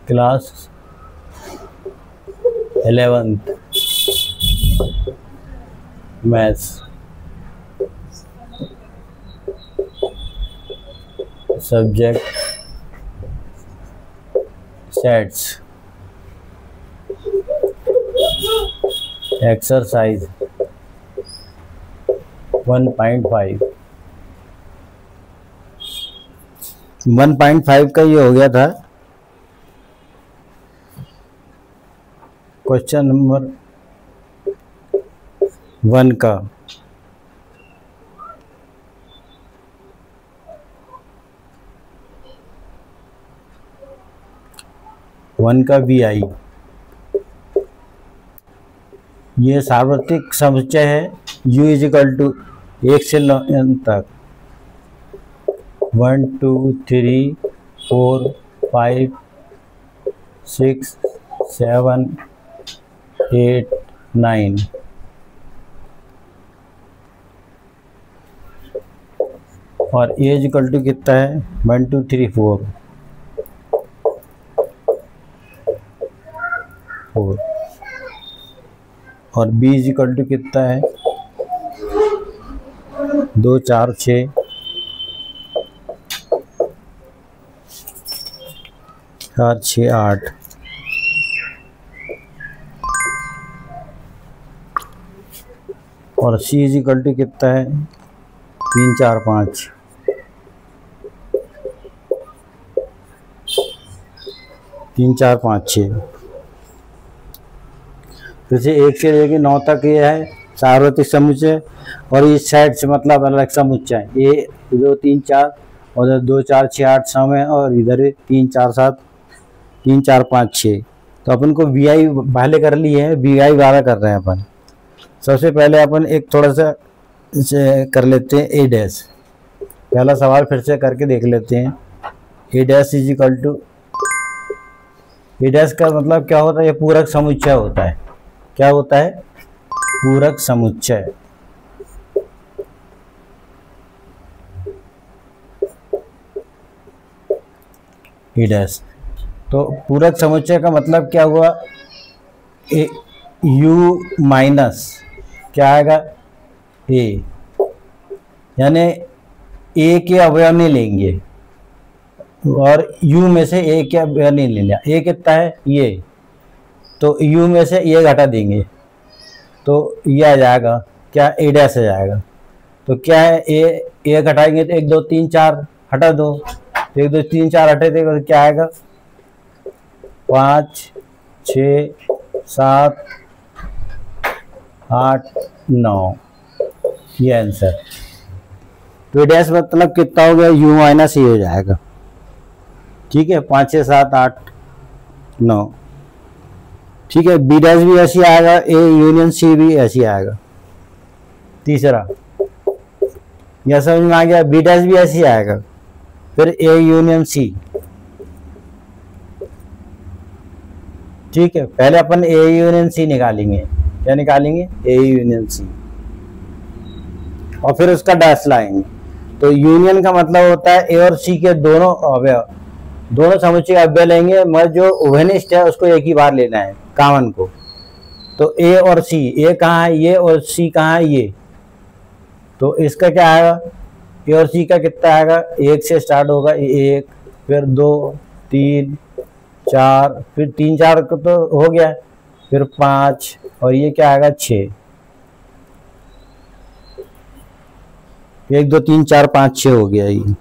Class 11th maths subject sets exercise 1.5 1.5 का ये हो गया था क्वेश्चन नंबर 1 का। वन का BI ये सार्वत्रिक समुच्चय है। U इजिकल टू 1 से 9 तक 1 2 3 4 5 6 7 8 9 और A इजिकल टू कितना है 1 2 3 4 और B इजिकल टू कितना है 2 4 6 4 6 8 और C इजिकल टू कितना है 3 4 5 3 4 5 6। फिर से 1 से लेकर 9 तक ये है सार्वत्रिक समुच्चय और इस साइड से मतलब अलग समुच्चय है। ये 2 3 4 और 2 4 6 8 समय और इधर 3 4 7 3 4 5 6। तो अपन को BI पहले कर लिए हैं, BI 12 कर रहे हैं अपन। सबसे पहले अपन एक थोड़ा सा कर लेते हैं A डैश। पहला सवाल फिर से करके देख लेते हैं। A dash is equal to A dash का मतलब क्या होता है, ये पूरक समुच्चय होता है। क्या होता है? पूरक समुच्चय। A डैश तो पूरक समुच्चय का मतलब क्या हुआ, U माइनस क्या आएगा A, यानी A के अवयव नहीं लेंगे और U में से A के अवयव नहीं लेना। A कितना है ये, तो U में से ये घटा देंगे तो ये आ जाएगा क्या A डैश आ जाएगा। तो क्या है A घटाएंगे तो 1 2 3 4 हटा दो, 1 2 3 4 हटे देगा तो क्या आएगा 5 6 7 8 9, ये आंसर। तो A डैश मतलब कितना हो गया U माइनस E हो जाएगा। ठीक है 5 6 7 8 9। ठीक है B डैश भी ऐसी आएगा, A यूनियन C भी ऐसी आएगा। तीसरा यह समझ में आ गया, B डैश भी ऐसी आएगा, फिर A यूनियन C। ठीक है पहले अपन A यूनियन C निकालेंगे। क्या निकालेंगे? A यूनियन C और फिर उसका डैश लाएंगे। तो यूनियन का मतलब होता है A और C के दोनों अवयव, दोनों समुच्चय अवयव लेंगे मगर जो उभयनिष्ठ है उसको एक ही बार लेना है कॉमन को। तो A और C, A कहाँ है ये और C कहाँ है ये, तो इसका क्या आएगा A और C का कितना आएगा 1 से स्टार्ट होगा 1, फिर 2 3 4, फिर 3 4 को तो हो गया, फिर 5 और ये क्या आएगा 6। 1 2 3 4 5 6 हो गया ये।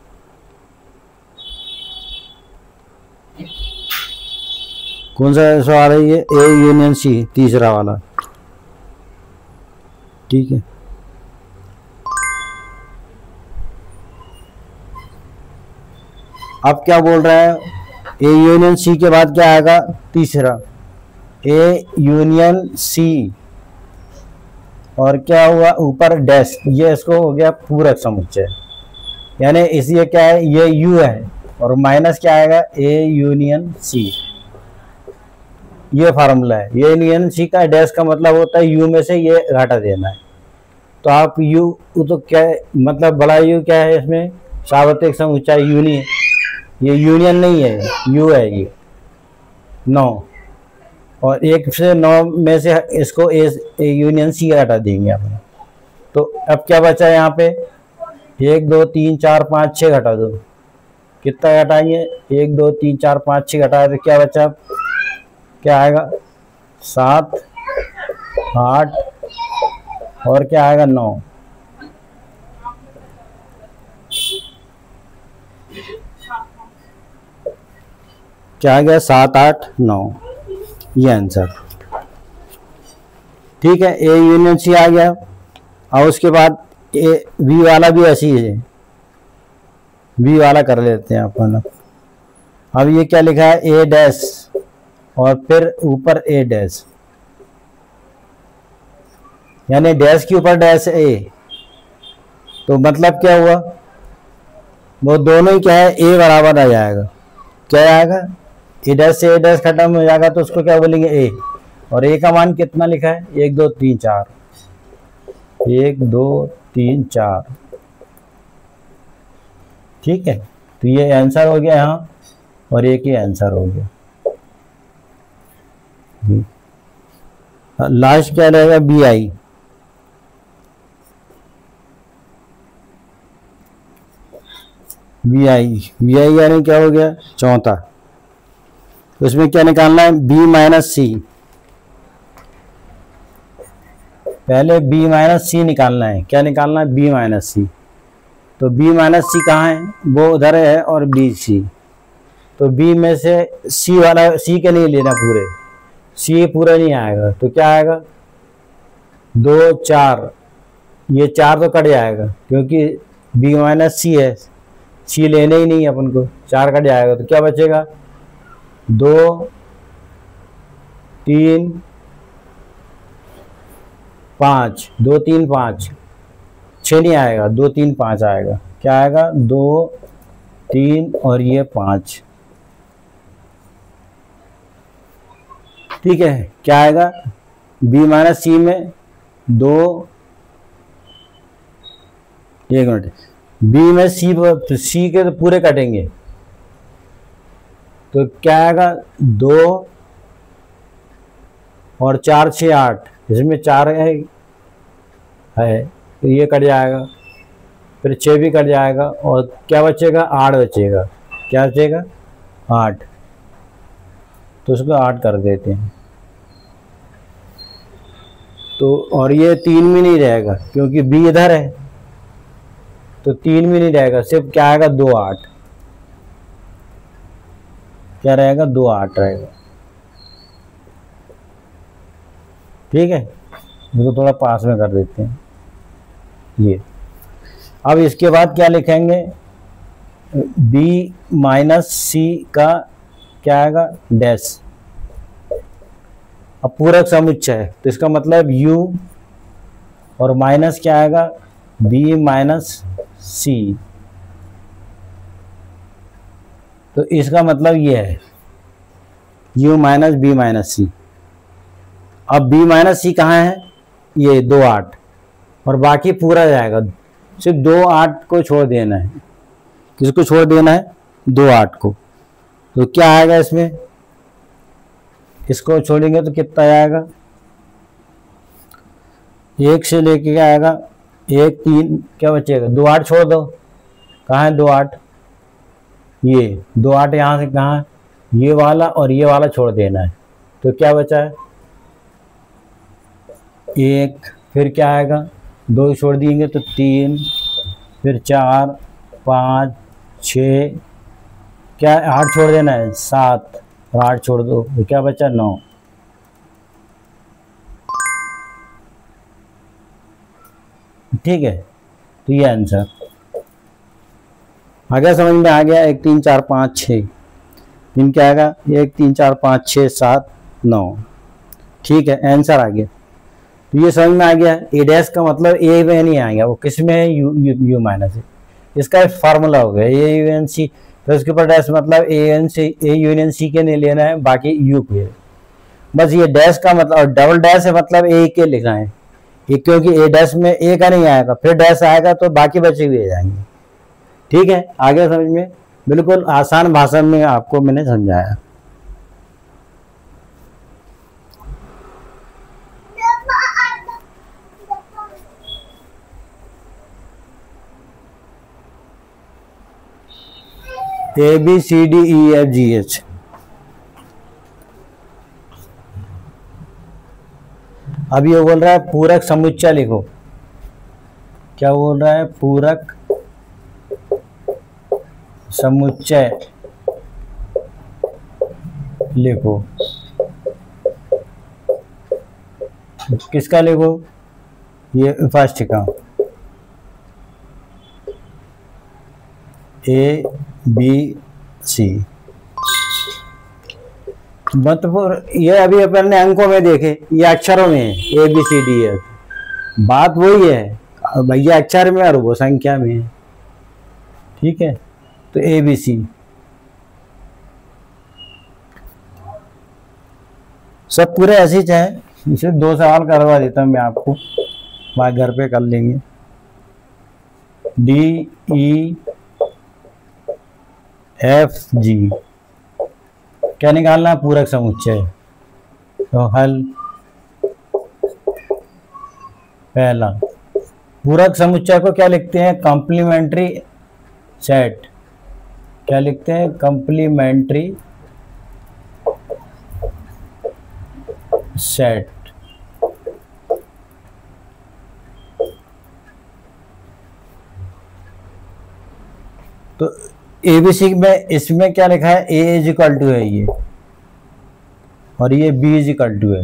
कौन सा सवाल है ये? A यूनियन C, तीसरा वाला। ठीक है अब क्या बोल रहा है, A यूनियन C के बाद क्या आएगा तीसरा A यूनियन C और क्या हुआ ऊपर डैश, ये इसको हो गया पूरक समुच्चय। यानी इसलिए क्या है ये U है और माइनस क्या आएगा A यूनियन C। ये फार्मूला है। ये यूनियन C का डैश का मतलब होता है U में से ये घटा देना है। तो आप U तो क्या है मतलब बड़ा U क्या है इसमें सार्वत्रिक समुच्चय यूनियन, ये यूनियन नहीं है U है ये। 9, और 1 से 9 में से इसको ए यूनियन सी हटा देंगे अपन। तो अब क्या बचा यहाँ पे, 1 2 3 4 5 6 घटा दो, कितना घटाएंगे, 1 2 3 4 5 6 घटाए तो क्या बचा, क्या आएगा 7 8 और क्या आएगा 9। क्या आ गया 7 8 9, ये आंसर। ठीक है, ए यूनियन सी आ गया। और उसके बाद ए बी वाला भी ऐसी है, बी वाला कर लेते हैं अपन। अब ये क्या लिखा है, ए डैश और फिर ऊपर ए डैश, यानी डैश के ऊपर डैश ए, तो मतलब क्या हुआ, वो दोनों ही क्या है ए बराबर आ जाएगा। क्या आएगा, ए डैश से ए डैश खत्म हो जाएगा तो उसको क्या बोलेंगे ए, और ए का मान कितना लिखा है 1 2 3 4, 1 2 3 4। ठीक है, तो ये आंसर हो गया यहाँ, और एक ही आंसर हो गया। लास्ट क्या रहेगा, बी आई। बी आई यानी क्या हो गया, चौथा। उसमें क्या निकालना है, बी माइनस सी। पहले बी माइनस सी निकालना है। क्या निकालना है, बी माइनस सी। तो बी माइनस सी कहाँ है, वो उधर है, और बी सी। तो बी में से सी वाला, सी के नहीं लेना पूरे, सी पूरा नहीं आएगा, तो क्या आएगा 2 4, ये 4 तो कट जाएगा क्योंकि बी माइनस सी है, सी लेने ही नहीं अपन को, 4 कट जाएगा। तो क्या बचेगा 2 3 5, 2 3 5, 6 नहीं आएगा, 2 3 5 आएगा। क्या आएगा 2 3 और ये 5। ठीक है, क्या आएगा, बी माइनस सी में 2, एक मिनट, बी में सी के तो पूरे कटेंगे, तो क्या आएगा 2 और 4 6 8, इसमें 4 है तो ये कट जाएगा, फिर 6 भी कट जाएगा, और क्या बचेगा 8 बचेगा। क्या बचेगा 8, तो उसको 8 कर देते हैं। तो और ये 3 में नहीं रहेगा क्योंकि बी इधर है, तो 3 में नहीं रहेगा, सिर्फ क्या आएगा 2 8। क्या रहेगा 2 8 रहेगा। ठीक है, इसको थोड़ा पास में कर देते हैं ये। अब इसके बाद क्या लिखेंगे, बी माइनस सी का क्या आएगा डैश। अब पूरक समुच्चय है तो इसका मतलब u और माइनस क्या आएगा b माइनस सी, तो इसका मतलब ये है u माइनस बी माइनस सी। अब b माइनस सी कहाँ है, ये 2 8, और बाकी पूरा जाएगा, सिर्फ 2 8 को छोड़ देना है। किसको छोड़ देना है, 2 8 को। तो क्या आएगा इसमें, इसको छोड़ेंगे तो कितना आएगा, 1 से लेके क्या आएगा 1 3, क्या बचेगा 2 8 छोड़ दो, कहाँ है 2 8, ये 2 8 यहाँ से कहाँ है, ये वाला और ये वाला छोड़ देना है। तो क्या बचा है 1, फिर क्या आएगा 2 छोड़ देंगे तो 3, फिर 4 5 6, क्या 8 छोड़ देना है 7, और 8 छोड़ दो तो क्या बचा 9। ठीक है, तो ये आंसर आ गया, समझ में आ गया। 1 3 4 5 6, इन क्या आएगा 1 3 4 5 6 7 9। ठीक है, आंसर आ गया। तो ये समझ में आ गया, ए डैश का मतलब ए में नहीं आएगा, वो किस में है, यू माइनस है। इसका एक फार्मूला हो गया ए यूनियन सी, तो इसके ऊपर डैश मतलब ए यूनियन सी के नहीं लेना है, बाकी यू के। बस ये डैश का मतलब, और डबल डैश है मतलब ए के लिखना है, ये क्योंकि ए डैश में ए का नहीं आएगा, फिर डैश आएगा तो बाकी बचे हुए जाएंगे। ठीक है, आगे समझ में, बिल्कुल आसान भाषा में आपको मैंने समझाया। ABCDEFGH। अब ये बोल रहा है पूरक समुच्चय लिखो। क्या बोल रहा है? पूरक समुच्चय लिखो। किसका लिखो? ये फर्स्ट का ABC। मतलब ये अभी अपन ने अंकों में देखे, ये अक्षरों में है ABCDF। बात वही है भैया, अक्षर में और वो संख्या में है। ठीक है, तो ABC सब पूरे ऐसे ही चाहे। इसे 2 सवाल करवा देता हूँ मैं आपको, बाकी घर पे कर लेंगे। DEFG क्या निकालना है? पूरक समुच्चय। तो हल पहला, पूरक समुच्चय को क्या लिखते हैं? Complementary set. क्या लिखते हैं? Complementary set. तो ABC में इसमें क्या लिखा है? A इज इक्वल टू है ये, और ये B इज इक्वल टू है,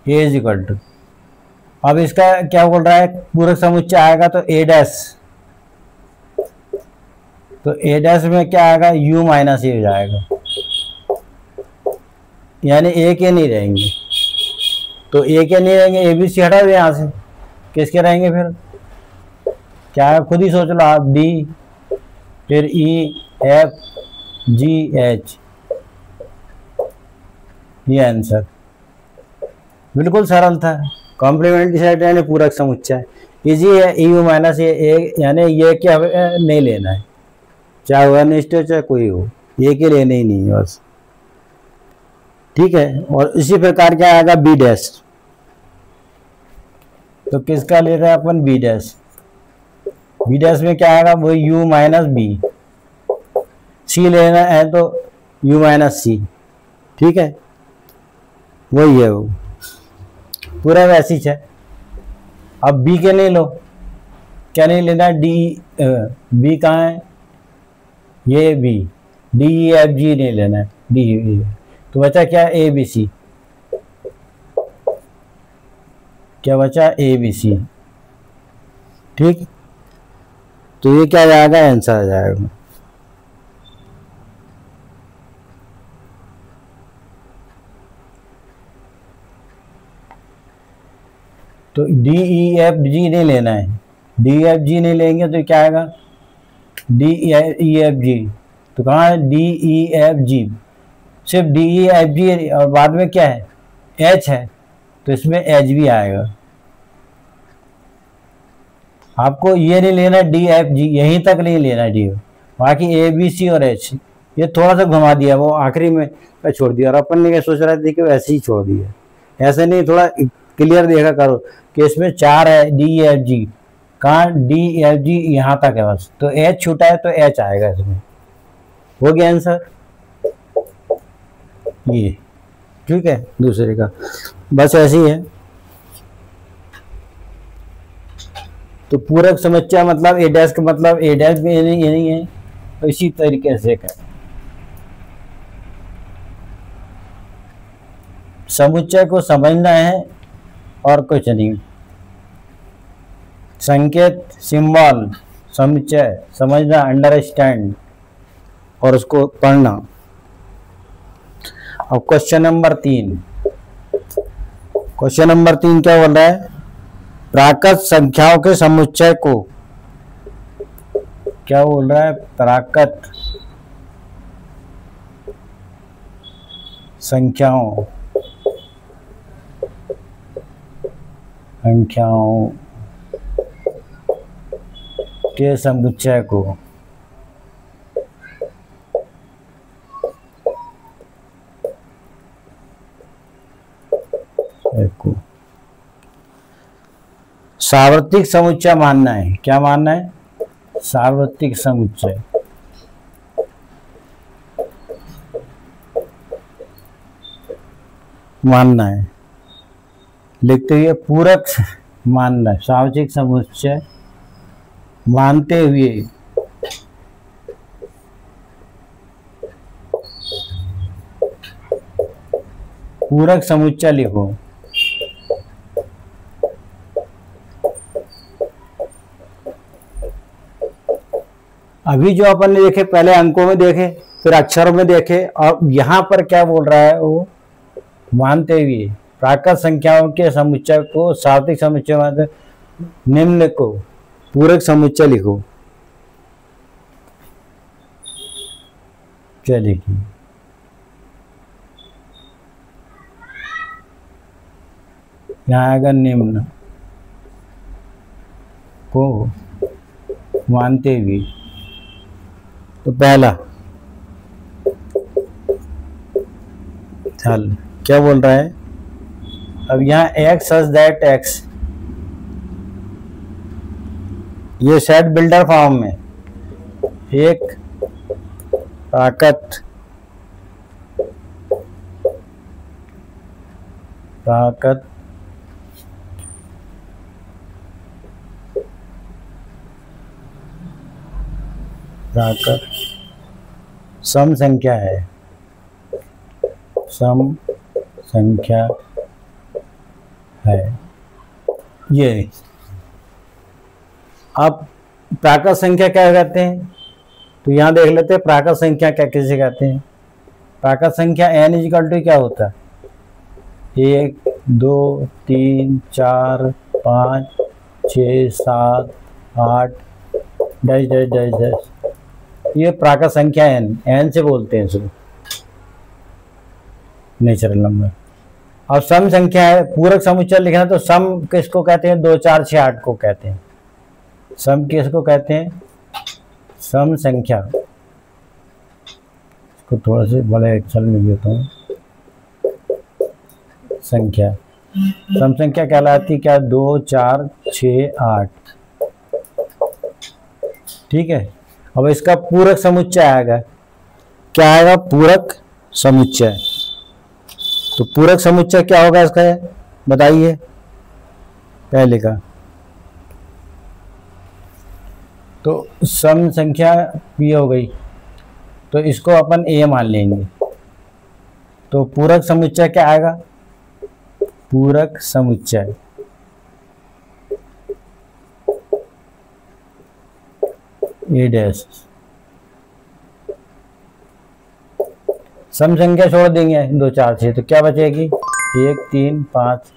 A इज इक्वल टू। अब इसका क्या बोल रहा है? पूरक समुच्चय आएगा तो A डैश, तो A डैश में क्या आएगा? U माइनस A हो जाएगा, यानी A के नहीं रहेंगे। तो A के नहीं रहेंगे, ABC हटा दे यहाँ से, किसके रहेंगे फिर? क्या है? खुद ही सोच लो आप। D फिर EFGH, ये आंसर। बिल्कुल सरल था। कॉम्प्लीमेंट्री सेट यानी पूरक समुच्चय इजी है। EU माइनस ए, यानी ये क्या नहीं लेना है, चाहे वह निष्ठ हो चाहे कोई हो, ये के लेने ही नहीं है बस। ठीक है, और इसी प्रकार क्या आएगा? B dash. तो किसका ले रहे हैं अपन? B dash. B डैश में क्या आएगा? वो U माइनस B। C लेना है तो U माइनस C। ठीक है, वही है वो, पूरा वैसी है। अब B के नहीं लो, क्या नहीं लेना? B कहाँ है? ये B, DEFG नहीं लेना है, D। तो बचा क्या? ABC। क्या बचा? ABC। ठीक, तो ये क्या आ जाएगा? आंसर आ जाएगा। तो DEFG नहीं लेना है, DEFG नहीं लेंगे तो क्या आएगा? DEFG। तो कहाँ है? DEFG, सिर्फ DEFG, और बाद में क्या है? H है, तो इसमें H भी आएगा। आपको ये नहीं लेना DEFG, यहीं तक नहीं लेना D, बाकी ABC और H ये थोड़ा सा घुमा दिया, वो आखिरी में छोड़ दिया। और अपन ने क्या सोच रहे थे कि वैसे ही छोड़ दिया, ऐसे नहीं, थोड़ा क्लियर देखा करो कि इसमें 4 है DEFG, कहाँ? DEFG यहाँ तक है बस, तो H छूटा है तो H आएगा इसमें। हो गया आंसर ये। ठीक है, दूसरे का बस ऐसे ही है। तो पूरक समुच्चय मतलब A डैश का मतलब A डैश भी ये नहीं है, तो इसी तरीके से का समुच्चय को समझना है और कुछ नहीं। संकेत, सिंबल, समुच्चय समझना, अंडरस्टैंड, और उसको पढ़ना। अब क्वेश्चन नंबर 3, क्वेश्चन नंबर 3 क्या बोल रहा है? प्राकृत संख्याओं के समुच्चय को, क्या बोल रहा है? प्राकृत संख्याओं के समुच्चय को सार्वत्रिक समुच्चय मानना है। क्या मानना है? सार्वत्रिक समुच्चय। मानना है, लिखते हुए पूरक मानना है, सामाजिक समुच्चय मानते हुए पूरक समुच्चय लिखो। अभी जो अपन ने देखे, पहले अंकों में देखे, फिर अक्षरों में देखे, और यहां पर क्या बोल रहा है वो, मानते हुए प्राकृत संख्याओं के समुच्चय को सार्वत्रिक समुच्चय मानते, निम्न को पूरक समुच्चय लिखो। क्या लिखिए, यहाँ आएगा निम्न को मानते हुए। तो पहला चल क्या बोल रहा है, अब यहाँ एक्स सच दैट एक्स, ये सेट बिल्डर फॉर्म में एक प्राकृत सम संख्या है, सम संख्या है ये। अब प्राकृत संख्या क्या कहते हैं, तो यहां देख लेते हैं प्राकृत संख्या क्या किसे कहते हैं। प्राकृत संख्या n इजिकल टू क्या होता है, 1 2 3 4 5 6 7 8 डैश डैश डैश डैश, ये प्राकृत संख्या n से बोलते हैं इसको, नेचुरल नंबर। और सम संख्या है, पूरक समुच्चय लिखना, तो सम किसको कहते हैं, 2 4 6 8 को कहते हैं। सम किसको कहते हैं, सम संख्या। इसको थोड़ा से बड़े अक्षर में देता हूँ, संख्या। सम संख्या कहलाती क्या, 2 4 6 8, ठीक है। अब इसका पूरक समुच्चय आएगा, क्या आएगा, पूरक समुच्चय। तो पूरक समुच्चय क्या होगा इसका, बताइए पहले का। तो सम संख्या p हो गई, तो इसको अपन a मान लेंगे। तो पूरक समुच्चय क्या आएगा, पूरक समुच्चय a डैश। सम संख्या छोड़ देंगे 2 4 6, तो क्या बचेगी, 1 3 5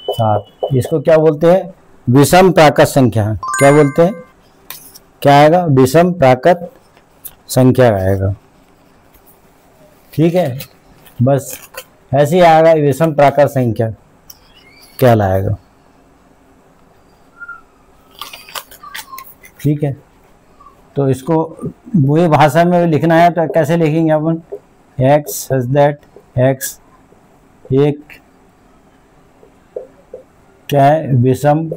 7। इसको क्या बोलते हैं, विषम प्राकृत संख्या। क्या बोलते हैं, क्या आएगा, विषम प्राकृत संख्या आएगा, ठीक है। बस ऐसे ही आएगा, विषम प्राकृत संख्या क्या लाएगा, ठीक है। तो इसको वही भाषा में लिखना है, तो कैसे लिखेंगे अपन, एक्स सच दैट एक्स एक क्या है, विषम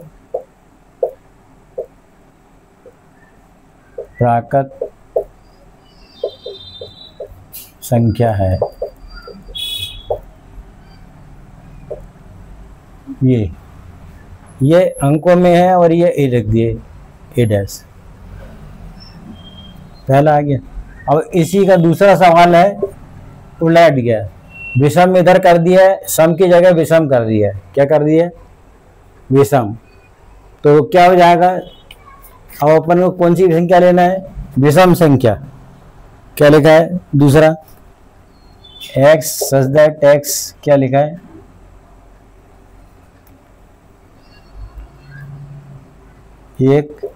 प्राकृत संख्या है। ये अंकों में है, और ये ए लिख दिए, ए डैश। पहला आ गया। अब इसी का दूसरा सवाल है, उलट गया, विषम इधर कर दिया है, सम की जगह विषम कर दिया है। क्या कर दिया, विषम। तो क्या हो जाएगा, अब अपन को कौन सी संख्या लेना है, विषम संख्या। क्या लिखा है दूसरा, एक्स सच दैट एक्स, क्या लिखा है, एक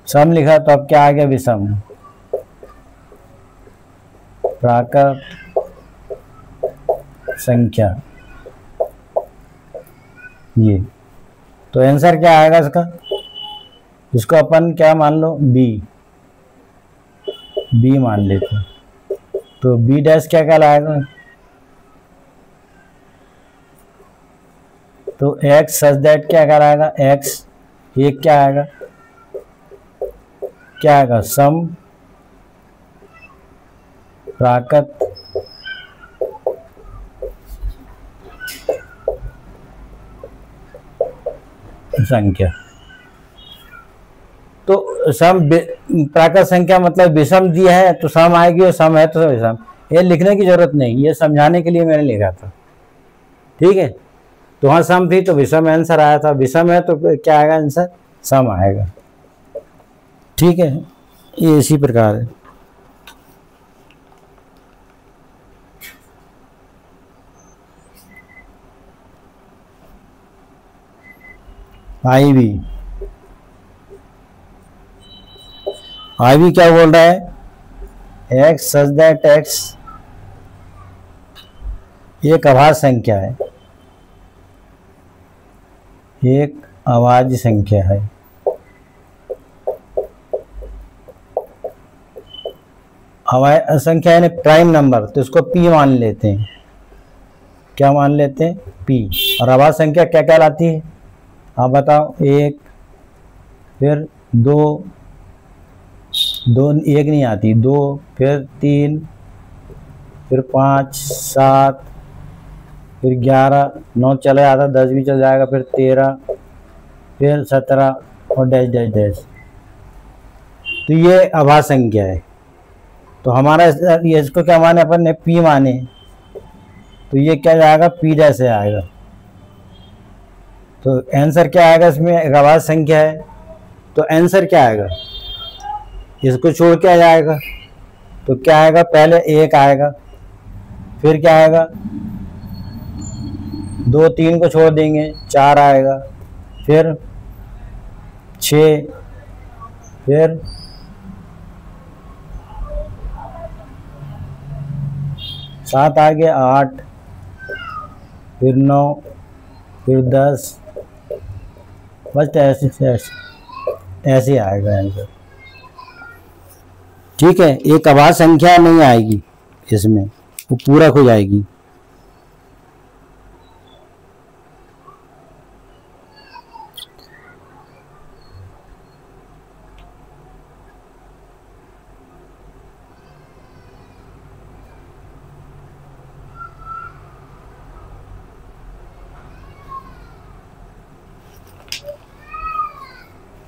सम लिखा, तो अब क्या आ गया, विषम प्राकृत संख्या। ये तो आंसर क्या आएगा इसका, इसको अपन क्या मान लो, बी मान लेते हैं। तो बी डैश क्या कहलाएगा, तो एक्स सच दैट क्या कहलाएगा, एक्स एक क्या आएगा, क्या आएगा, सम प्राकृत संख्या। तो सम प्राकृत संख्या मतलब विषम दिया है तो सम आएगी और सम है तो विषम। ये लिखने की जरूरत नहीं, ये समझाने के लिए मैंने लिखा था। ठीक है, तो वहाँ सम थी तो विषम आंसर आया था, विषम है तो क्या आएगा आंसर, सम आएगा। ठीक है, ये इसी प्रकार है। IV क्या बोल रहा है, x सच दैट x एक अभाज्य संख्या है, एक अभाज्य संख्या है। अभाज्य संख्या यानी प्राइम नंबर, तो इसको p मान लेते हैं। क्या मान लेते हैं, p। और अभाज्य संख्या क्या कहलाती है, आप बताओ। एक, फिर दो, एक नहीं आती, दो, फिर 3, फिर 5, 7, फिर 11, 9 चला जाता, 10 भी चल जाएगा, फिर 13, फिर 17 और डैश डैश डैश। तो ये अभाज्य संख्या है। तो हमारा ये इसको क्या माने, अपन ने p माने, तो ये क्या जाएगा, p डैश से आएगा। तो आंसर क्या आएगा, इसमें एक अभाज्य संख्या है तो आंसर क्या आएगा, इसको छोड़ के आ जाएगा तो क्या आएगा, पहले 1 आएगा, फिर क्या आएगा, 2, 3 को छोड़ देंगे 4 आएगा, फिर 6, फिर 7 आ गया, 8, फिर 9, फिर 10, बस ऐसे आएगा आंसर। ठीक है, एक अभाज्य संख्या नहीं आएगी इसमें, वो पूरक हो जाएगी।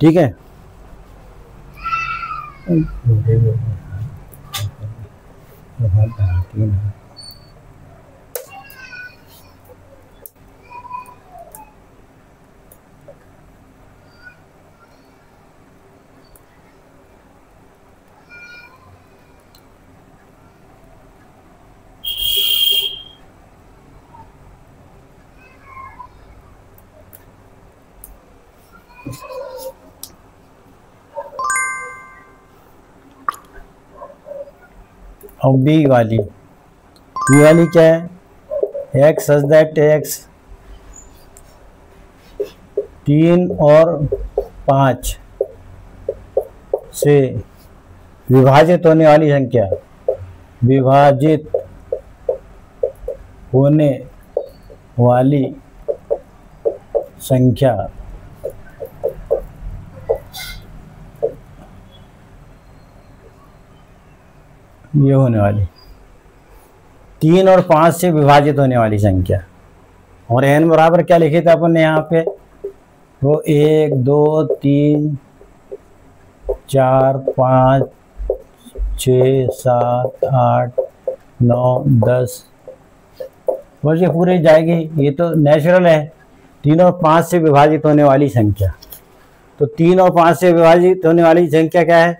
ठीक है, और बी वाली क्या है, x सच दैट x 3 और 5 से विभाजित होने वाली संख्या, विभाजित होने वाली संख्या ये होने वाली 3 और 5 से विभाजित होने वाली संख्या। और n बराबर क्या लिखे थे अपन ने यहाँ पे, वो 1 2 3 4 5 6 7 8 9 10, बस ये पूरे जाएगी। ये तो नेचुरल है, 3 और 5 से विभाजित होने वाली संख्या। तो 3 और 5 से विभाजित होने वाली संख्या क्या है,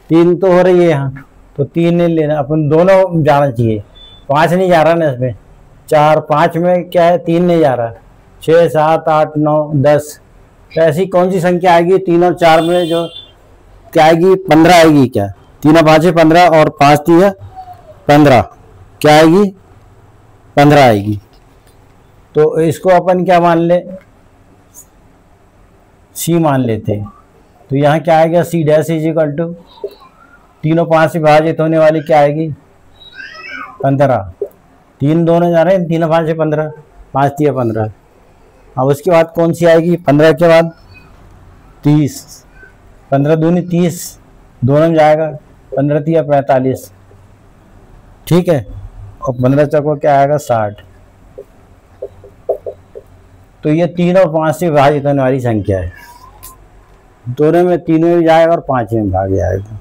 3 तो हो रही है यहाँ, तो 3 नहीं लेना, अपन दोनों जाना चाहिए। 5 नहीं जा रहा ना इसमें, 4 5 में क्या है, 3 नहीं जा रहा, 6 7 8 9 10। तो ऐसी कौन सी संख्या आएगी 3 और 4 में जो क्या आएगी, 15 आएगी। क्या 3 और 5 है 15 और 5 3 है 15, क्या आएगी 15 आएगी। तो इसको अपन क्या मान ले, सी मान लेते हैं। तो यहाँ क्या आएगा, c dash is equal to 3 और 5 से विभाजित होने वाली क्या आएगी 15। 3 दोनों जा रहे हैं, 3 और 5 से 15, 5 3 15। अब उसके बाद कौन सी आएगी, 15 के बाद 30, 15 दूनी 30, दोनों में जाएगा, 15 3 45। ठीक है, और 15 चौको क्या आएगा 60। तो ये 3 और 5 से विभाजित होने वाली संख्या है, दोनों में 3 में भी जाएगा और 5 में भाग जाएगा।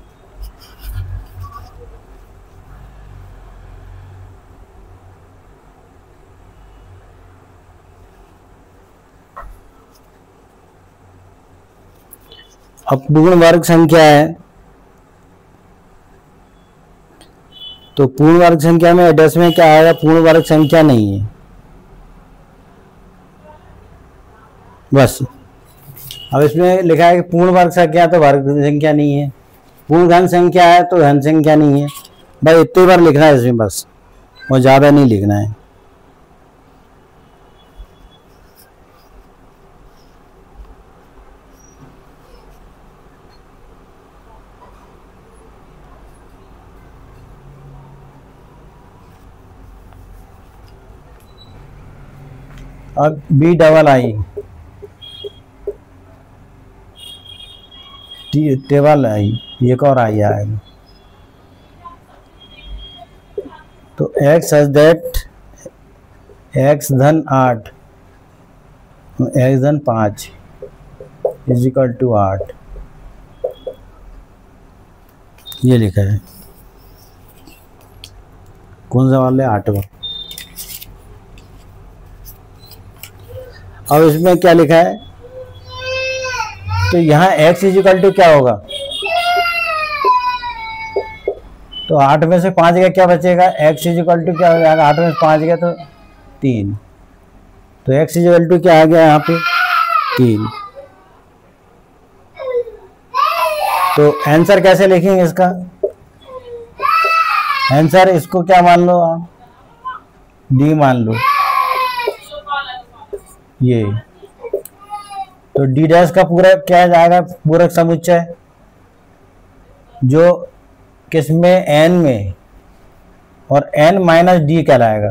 अब पूर्ण वर्ग संख्या है, तो पूर्ण वर्ग संख्या में एड्रेस में क्या आएगा, पूर्ण वर्ग संख्या नहीं है बस। अब इसमें लिखा है कि पूर्ण वर्ग संख्या तो वर्ग संख्या नहीं है, पूर्ण घन संख्या है तो घन संख्या नहीं है। भाई इतनी बार लिखना है इसमें बस, और ज्यादा नहीं लिखना है। अब b double i table i, एक और आई आएगा, तो एक्स एज दैट एक्स धन 8 एक्स धन 5 इज इक्वल टू 8, ये लिखा है। कौन सा वाला है, 8वां। अब इसमें क्या लिखा है, तो यहाँ x इज इक्वल टू क्या होगा, तो 8 में से 5 गया क्या बचेगा, x इज इक्वल टू क्या हो जाएगा, 8 में से 5 गया तो 3, तो x इज इक्वल टू क्या आ गया यहाँ पे 3। तो आंसर कैसे लिखेंगे इसका, आंसर इसको क्या मान लो आप, डी मान लो ये, तो डी डैश का पूरा क्या जाएगा, पूरक समुच्चय जो किसमें एन में, और एन माइनस डी कहलाएगा,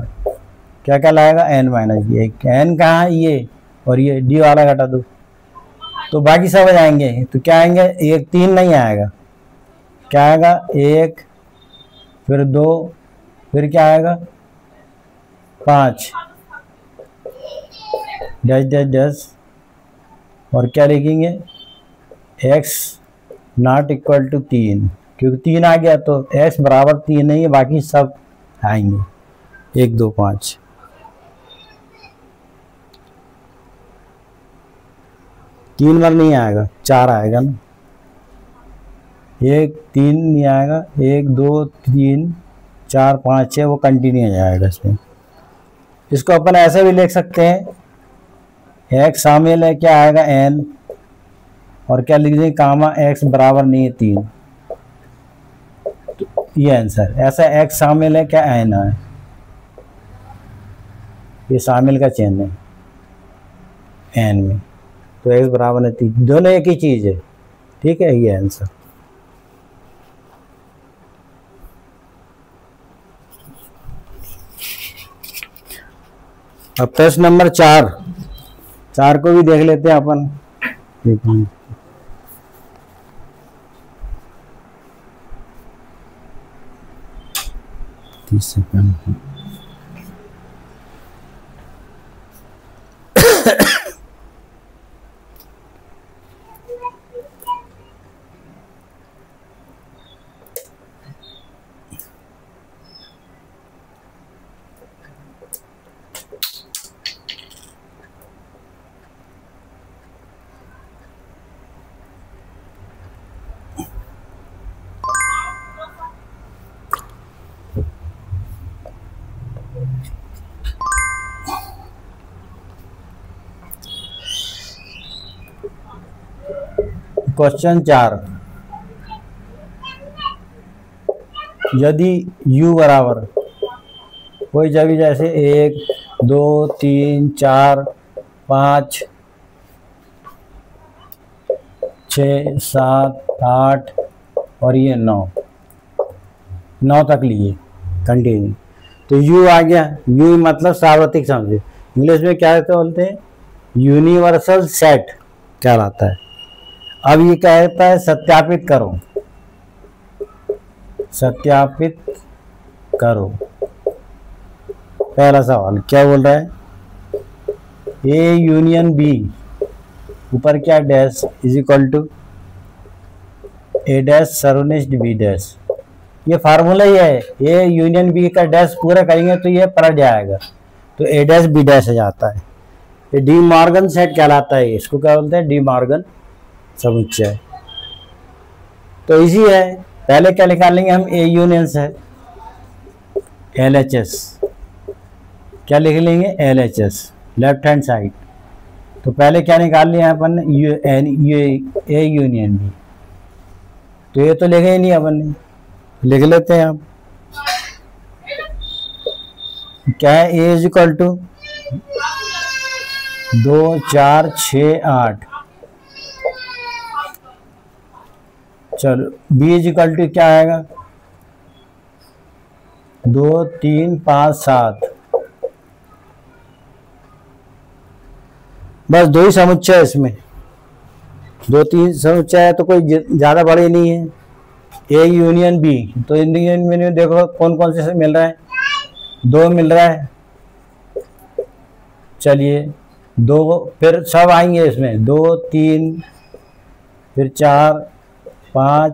क्या कहलाएगा, एन माइनस डी। एन कहाँ है, ये, और ये डी वाला घटा दो, तो बाकी सब आ जाएंगे। तो क्या आएंगे, 1 3 नहीं आएगा, क्या आएगा 1 फिर 2 फिर क्या आएगा 5 डैश डैश डैश, और क्या लिखेंगे x नॉट इक्वल टू 3, क्योंकि 3 आ गया तो x बराबर 3 नहीं है, बाकी सब आएंगे 1 2 5। तीन बार नहीं आएगा, 4 आएगा ना, 1 3 नहीं आएगा, 1 2 3 4 5 6, वो कंटिन्यू जाएगा इसमें। इसको अपन ऐसे भी लिख सकते हैं, x शामिल है क्या आएगा n, और क्या लिख देंगे कामा x बराबर नहीं है 3, तो ये आंसर। ऐसा x शामिल है क्या n है, ये शामिल का चिन्ह है n में, तो x बराबर है 3, दोनों एक ही चीज है, ठीक है, ये आंसर। अब प्रश्न नंबर 4 को भी देख लेते हैं अपन। 30 सेकंड। क्वेश्चन 4, यदि u बराबर कोई जगह जैसे 1 2 3 4 5 6 7 8 और ये 9 तक लिए कंटिन्यू, तो u आ गया। u मतलब सार्वत्रिक समझे, इंग्लिश में क्या बोलते हैं, यूनिवर्सल सेट कहलाता है। अब ये कहता है सत्यापित करो, सत्यापित करो। पहला सवाल क्या बोल रहा है, ए यूनियन बी ऊपर क्या dash is equal to a dash सर्वनिष्ठ बी डैश। ये फार्मूला ही है, ए यूनियन बी का डैश पूरा करेंगे तो ये पलट जाएगा, तो ए डैश बी डैश हो जाता है। ये डी मॉर्गन सेट कहलाता है, इसको क्या बोलते हैं, डी मॉर्गन समुच्चय। तो इजी है, पहले क्या निकालेंगे हम, ए यूनियन से LHS, क्या लिख लेंगे LHS लेफ्ट हैंड साइड। तो पहले क्या निकाल लिया अपन, ए यूनियन बी, तो ये तो लिखे ही नहीं अपन ने, लिख लेते हैं आप। क्या है, ए इज इक्वल टू 2 4 6 8, चलो बी इज इक्वल टू क्या आएगा, 2 3 5 7, बस 2 ही समुच्चय है इसमें, 2 3 समुच्चय है तो कोई ज्यादा बड़े नहीं है। ए यूनियन बी, तो यूनियन में देखो कौन कौन से मिल रहा है, 2 मिल रहा है, चलिए 2, फिर सब आएंगे इसमें 2 3 फिर 4 5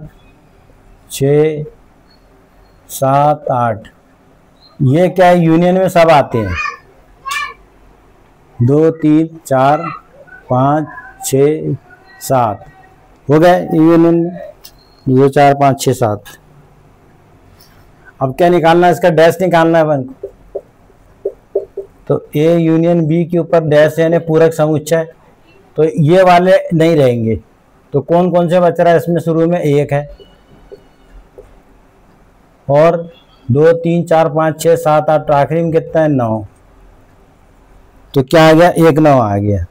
6 7 8, ये क्या है, यूनियन में सब आते हैं, 2 3 4 5 6 7 हो गए यूनियन में, 2 4 5 6 7। अब क्या निकालना है, इसका डैश निकालना है अपन को। तो ए यूनियन बी के ऊपर डैश यानी पूरक समुच्चय, तो ये वाले नहीं रहेंगे, तो कौन कौन से बच रहा है इसमें, शुरू में 1 है और 2 3 4 5 6 7 8, आखिरी में कितना है 9, तो क्या आ गया 1 9 आ गया,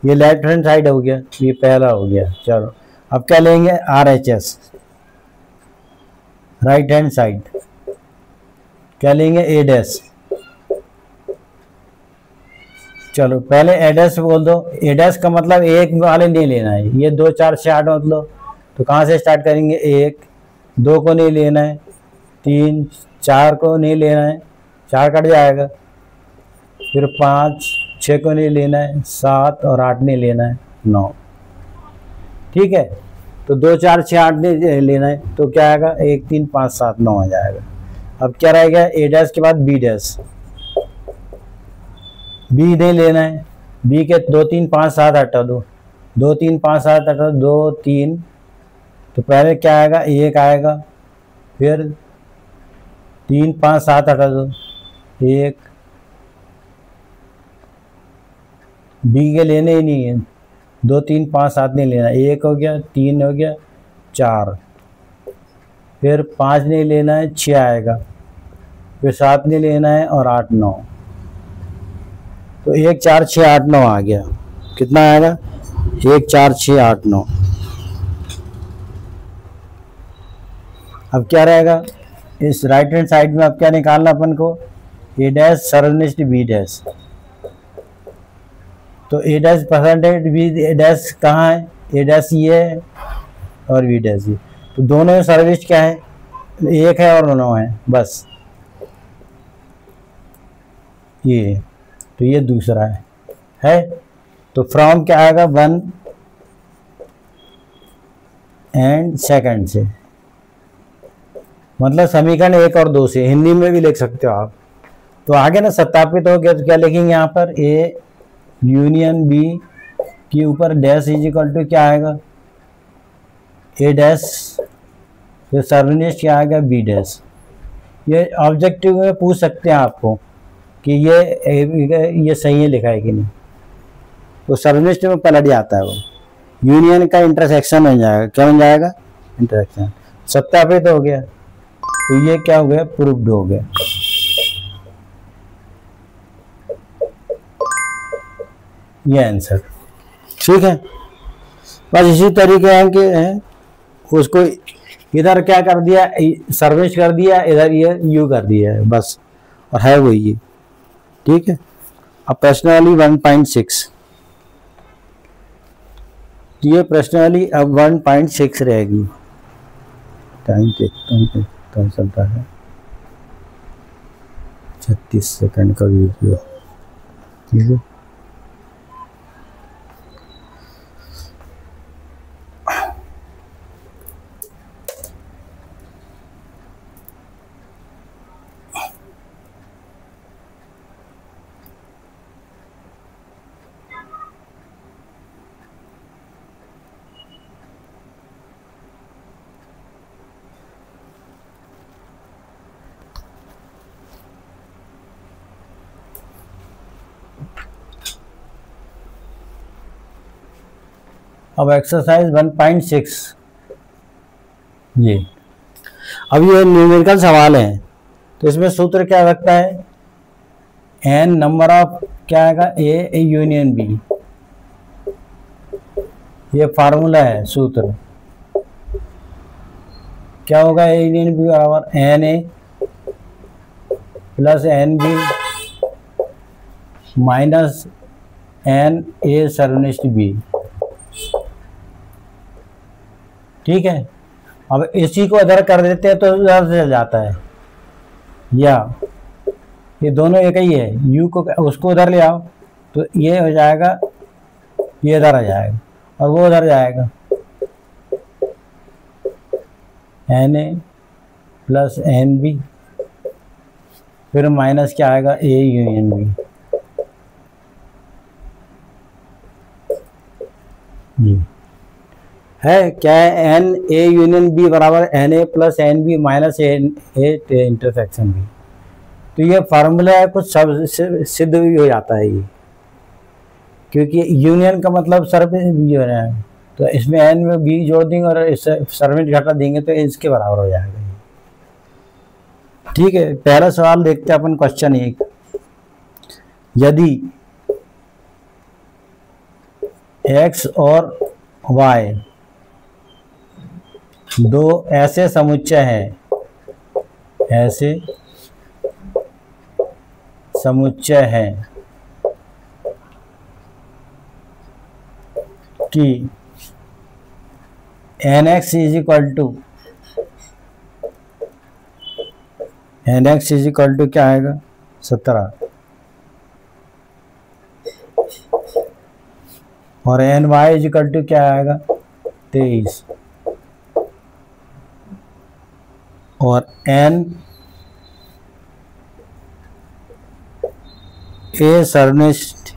ये लेफ्ट हैंड साइड हो गया, ये पहला हो गया। चलो अब क्या लेंगे, RHS राइट हैंड साइड, क्या लेंगे ए डैश, चलो पहले ए डैश बोल दो, ए डैश का मतलब एक वाले नहीं लेना है, ये 2 4 6 8 मतलब, तो कहाँ से स्टार्ट करेंगे, 1 2 को नहीं लेना है, 3 4 को नहीं लेना है, 4 कट जाएगा, फिर 5 6 को नहीं लेना है, 7 और 8 नहीं लेना है, 9, ठीक है। तो 2 4 6 8 नहीं लेना है, तो क्या आएगा 1 3 5 7 9 आ जाएगा। अब क्या रह गया, ए डैश के बाद बी डैश, बी नहीं लेना है, बी के 2 3 5 7 हटा दो, 2 3 5 7 हटा 2 3, तो पहले क्या आएगा 1 आएगा, फिर 3 5 7 हटा दो 1, बी के लेने ही नहीं है, 2 3 5 7 नहीं लेना, 1 हो गया, 3 हो गया, 4, फिर 5 नहीं लेना है, 6 आएगा, फिर 7 नहीं लेना है और 8 9, तो 1 4 6 8 9 आ गया, कितना आएगा 1 4 6 8 9। अब क्या रहेगा, इस राइट हैंड साइड में अब क्या निकालना अपन को, ए डैश सर्वनिष्ठ बी डैश, तो ए डैश परसेंटेज बी डैश कहाँ है, ए डैश ये है और बी डैश ये, तो दोनों में सर्वनिष्ठ क्या है, 1 है और 9 है बस, ये तो ये दूसरा है, तो फ्रॉम क्या आएगा 1 एंड सेकंड से, मतलब समीकरण 1 और 2 से, हिंदी में भी लिख सकते हो आप। तो आगे ना सत्यापित हो गया, तो क्या लिखेंगे यहाँ पर, ए यूनियन बी के ऊपर डैश इज इक्वल टू क्या आएगा, ए डैश, फिर सर्वनिष्ठ क्या आएगा बी डैश। ये ऑब्जेक्टिव में पूछ सकते हैं आपको कि ये सही है लिखा है कि नहीं, तो सर्वनिष्ठ में पलट जाता है वो, यूनियन का इंटरसेक्शन बन जाएगा, क्या बन जाएगा इंटरसेक्शन, सत्यापित हो गया, तो ये क्या हो गया प्रूव्ड हो गया। ये आंसर ठीक है। बस इसी तरीके है कि उसको इधर क्या कर दिया, सर्विस कर दिया, इधर ये यू कर दिया है बस, और है वही ये, ठीक है। अब प्रश्नावली 1.6, ये प्रश्नावली अब 1.6 रहेगी। टाइम देखता हूँ कितना चलता है, 36 सेकंड का वीडियो, ठीक है। अब एक्सरसाइज 1.6 ये, अब ये न्यूमेरिकल सवाल है, तो इसमें सूत्र क्या रखता है, n नंबर ऑफ क्या आएगा ए यूनियन बी, ये फार्मूला है सूत्र, क्या होगा ए यूनियन बी बराबर n a plus n b minus n a सर्वनिष्ठ बी। ठीक है, अब इसी को इधर कर देते हैं तो इधर से जाता है, या ये दोनों एक ही है, u को उसको उधर ले आओ तो ये हो जाएगा, ये इधर आ जाएगा और वो उधर जाएगा, n a plus n b, फिर माइनस क्या आएगा ए यूनियन बी। जी है क्या है, एन ए यूनियन बी बराबर n a plus n b minus n a intersection b. तो ये फार्मूला है, कुछ सब सिद्ध भी हो जाता है ये, क्योंकि यूनियन का मतलब सर पे बी हो रहा है, तो इसमें एन में बी जोड़ देंगे और इस सर में घटा देंगे तो इसके बराबर हो जाएगा ये। ठीक है, पहला सवाल देखते हैं अपन, क्वेश्चन 1, यदि x और y दो ऐसे समुच्चय हैं, ऐसे समुच्चय हैं कि nx इज इक्वल टू क्या आएगा 17 और ny इज इक्वल टू क्या आएगा 23 और n ए सर्वनिष्ठ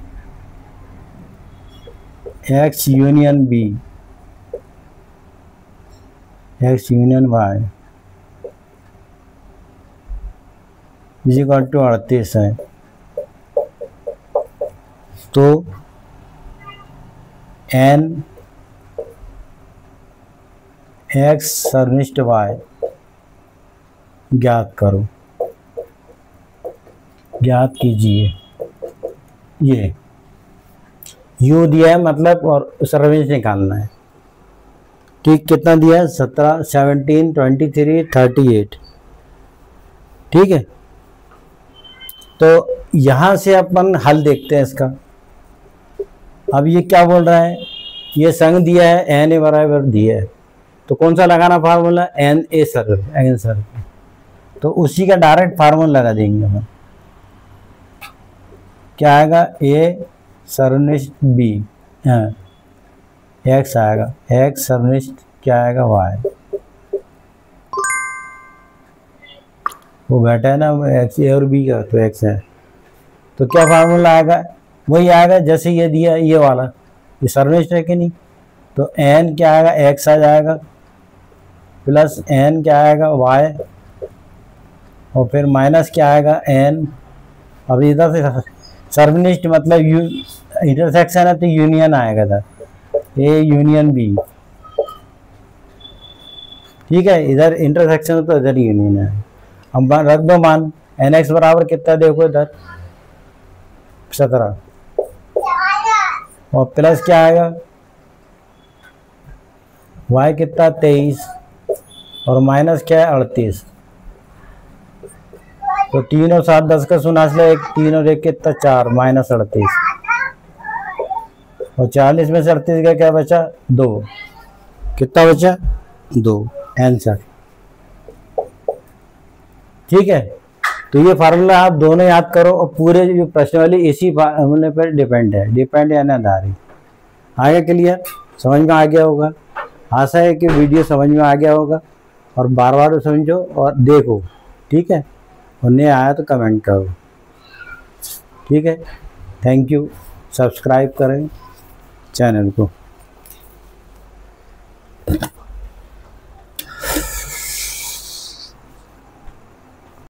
x union b x union y is equal to 38 है, तो n x सर्वनिष्ठ y ज्ञात करो, ज्ञात कीजिए। ये u दिया है मतलब और सर्वनिष्ठ निकालना है। ठीक, कितना दिया है 17 17 23 38। ठीक है, तो यहाँ से अपन हल देखते हैं इसका। अब ये क्या बोल रहा है, ये संग दिया है एन ए बराबर दिया है, तो कौन सा लगाना फार्मूला, एन ए सर, तो उसी का डायरेक्ट फार्मूला लगा देंगे हम। क्या आएगा ए सर्वनिष्ठ बी, एक्स आएगा, एक्स सर्वनिष्ठ क्या आएगा वाई, वो बैठा है ना एक्स ए और बी का, तो एक्स है, तो क्या फार्मूला आएगा, वही आएगा जैसे ये दिया ये वाला, ये सर्वनिष्ठ है कि नहीं, तो एन क्या आएगा एक्स आ जाएगा प्लस एन क्या आएगा वाई और फिर माइनस क्या आएगा एन। अब इधर से सर्वनिष्ठ मतलब यू इंटरसेक्शन है तो यूनियन आएगा इधर, ए यूनियन बी। ठीक है, इधर इंटरसेक्शन है तो इधर यूनियन है। अब रख दो मान, एन एक्स बराबर कितना देखो इधर 17 और प्लस क्या आएगा y कितना 23 और माइनस क्या है 38, तो 3 और 7 10 का 89, 3 और 1 कितना 4 माइनस 38 और 40 में से 38 का क्या बचा 2, कितना बचा 2 आंसर। ठीक है, तो ये फार्मूला आप दोनों याद करो और पूरे जो प्रश्न वाली इसी फार्मूले पर डिपेंड है, डिपेंड यानी आधारित। आगे क्लियर, समझ में आ गया होगा, आशा है कि वीडियो समझ में आ गया होगा और बार बार समझो और देखो। ठीक है, और नहीं आया तो कमेंट करो। ठीक है, थैंक यू, सब्सक्राइब करें चैनल को।